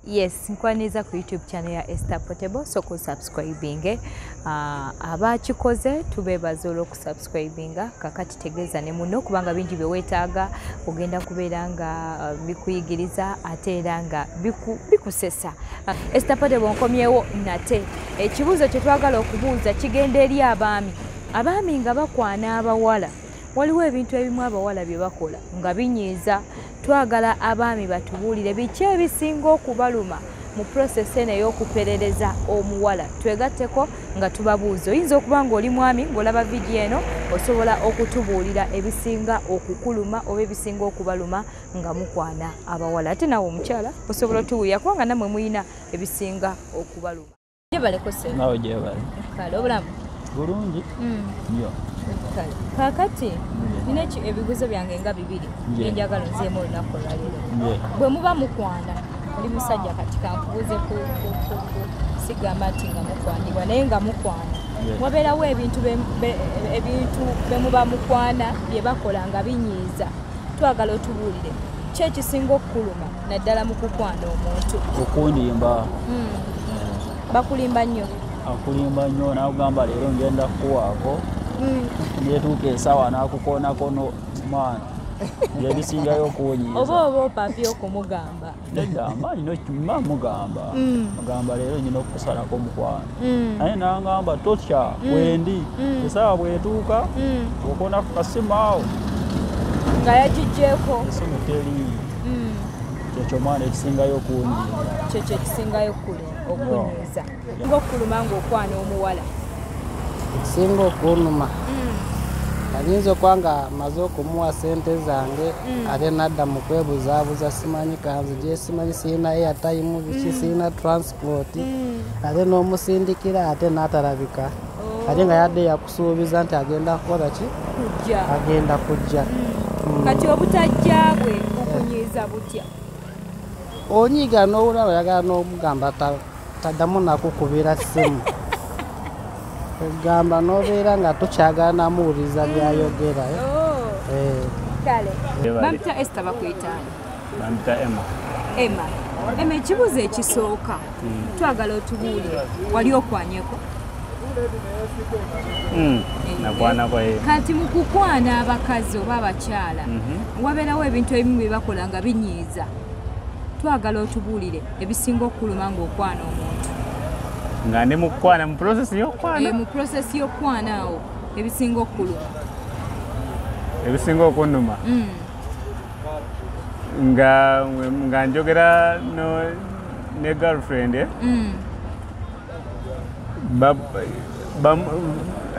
Yes, nkwaniza ku YouTube channel ya Esther Portable, so ku subscribing. Abakikoze tubebaza olw'okusubscribinga kakati tegeeza ne muno kubanga bingi bye weetaaga ogenda kubeera nga bikuyigiriza ate era nga bikusesa. Esther Portable nkomyewo nate ekibuuzo kye twagala okubuuza kigenda eri abaami nga bakwana abawala. Waliwo ebintu ebimu abawala bye bakola nga binyiiza. Twagala abaami batubuulire biki ebisinga okubaluma mu process eno ey'okuperereza omuwala. Twegatteko nga tubabuuza. Oyinza okuba ng'oli mwami ng'olaba vidiyo eno osobola okutubuulira ebisinga okukuluma oba ebisinga okubaluma nga mukwana abawala. Ate nawe omukyala osobola otubuulira kubanga nammwe muyina ebisinga okubaluma. Jebaleko ssebo. Nawe jebale. Kale obulamu? Bulungi. Yo. Kale. Kakati nina ebibuuzo byange nga bibiri byenjagala nzeemu olunaku olwaleero. Bwe muba mukwana oli musajja kati kankubuuze ku sigamba nti nga mukwanibwa naye nga mukwana wabeerawo ebintu bye muba mukwana bye bakola nga binyiiza. Twagala otubuulire ki ekisinga okukuluma naddala mu kukwana omuntu? Okundimba. Bakulimba nnyo? Akulimba nnyo n'akugamba leero ngenda kukuwaako. Netuuka esawa n'akukonakono mwana yebisingayo okunyiiza. Oba opapye okumugamba? Nedda amaanyi mugamba. Mugamba leero nyina okusalako mukwano. Naye n'angamba totya wendi esawa bwetuuka okona ku kasimu awo. Nga yagigyeko? Esimu teri. Kyekyo mwana ekisingayo okunyiiza. Kyekyo ekisingayo okunyiiza. Ng'okuluma ng'okwana omuwala? Ekisinga okunuma ayinza okwanga amaze okumuwa sente zange ate nadda mu kwebuzaabuza simanyi kanzi gye simanyi sirina airtime biki sirina transport ate n'omusindikira ate n'atalabika ate nga yadde yakusuubiza nti agenda kukola ki? Agenda kujja. Kati obutajja bwe bukunyiiza butya? Onyiga n'owulaba oyagala n'omugamba taddamu nakukubira ssimu. Ogamba n'obeera nga tokyagala namuwuliriza byayogera. Kale bampita Esther bakuyitaani? Bampita Emma, ekibuuzo ekisooka twagala otubuulire wali okwanyeko? Nakwanako. Kati mu kukwana abakazi oba abakyala wabeerawo ebintu ebimu bye bakola nga binyiiza. Twagala otubuulire ebisinga okukuluma ng'okwana omuntu. Nga ndi mukwana mu process y'okwana? Mu process y'okwana awo ebisinga okukuluma. Ebisinga okunduma? Nga njogera ne girlfriend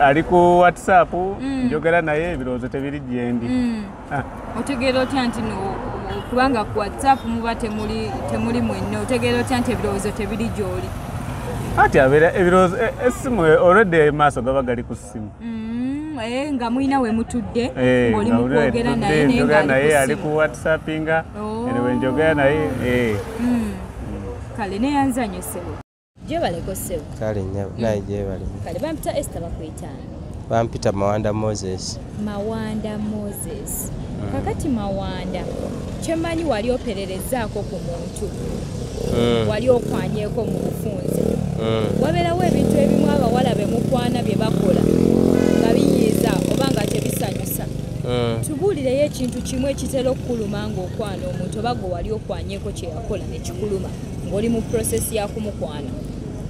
ali ku WhatsApp njogera naye ebirowoozo tebiri gyendi. Otegeera otya nti kubanga ku WhatsApp muba temuli mwenna otegeera otya nti ebirowoozo tebiri gy'oli? Ati abeera ebirowoozo esimu already maaso gaba gali ku ssimu. Nga muyina we mutudde ng'oli mu kwogera naye ali ku WhatsApp nga we njogera naye. Kale neyanzanyo ssebo. Jebaleko ssebo. Kale naye jebale. Kale bampita Esther bakuyitaani? Bampita Mawanda Moses. Mawanda Moses. Kakati Mawanda kyemanyi wali opererezaako ku muntu wali okwanyeko mu bufunze. Wabeerawo ebintu ebimu abawala be mukwana bye bakola nga binyiiza oba nga tebisanyusa. Tubuulireyo ekintu kimu ekitera okukuluma ng'okwana omuntu oba gwe wali okwanyeko kye yakola ne kikuluma ng'oli mu process ya kumukwana.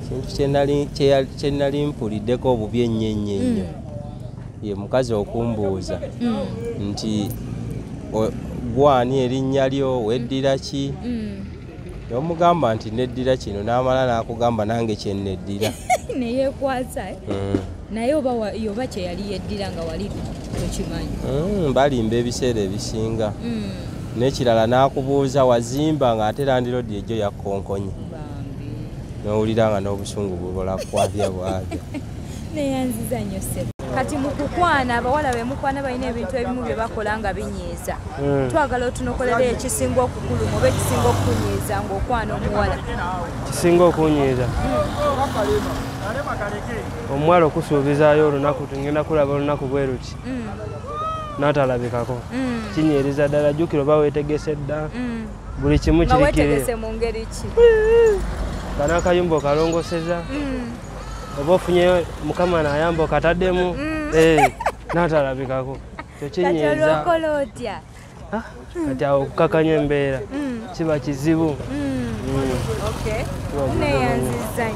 Kintu kye nali mpuliddeko obubi ennyo ye mukazi okumbuuza nti gwani erinnya lyo weddira ki? Omugamba nti neddira kino n'amala n'akugamba nange kye neddira. Neyeekwasa naye oba kye yali yeddira nga wali tokimanyi? Balimba ebiseera ebisinga. N'ekirala n'akubuuza wazimba ng'ate landiroodi ejjo yakkonkonye. N'owulira nga n'obusungu bubola kwabya bwabyo. Neyanziza nnyo ssebo. Kati mu kukwana abawala be mukwana balina ebintu ebimu bye bakola nga binyiiza. Twagala otunokolereyo ekisinga okukuluma oba ekisinga okunyiiza ng'okwana omuwala. Kisinga okunyiiza omuwala okusuubizaayo olunaku tugenda kulaba olunaku bwe luti n'atalabikako. Kinyiriza ddala jjukira oba weetegese dda buli kimu kirikiriyo. Wetegese mu ngeri ki? Kana akayumba okalongoseza oba ofunye mukama n'ayamba okataddemu n'atalabikako kyo kinyiiza. Kati olwokola otya? Kati awo okukakanya embeera kiba kizibu. Okay. Neyanziza.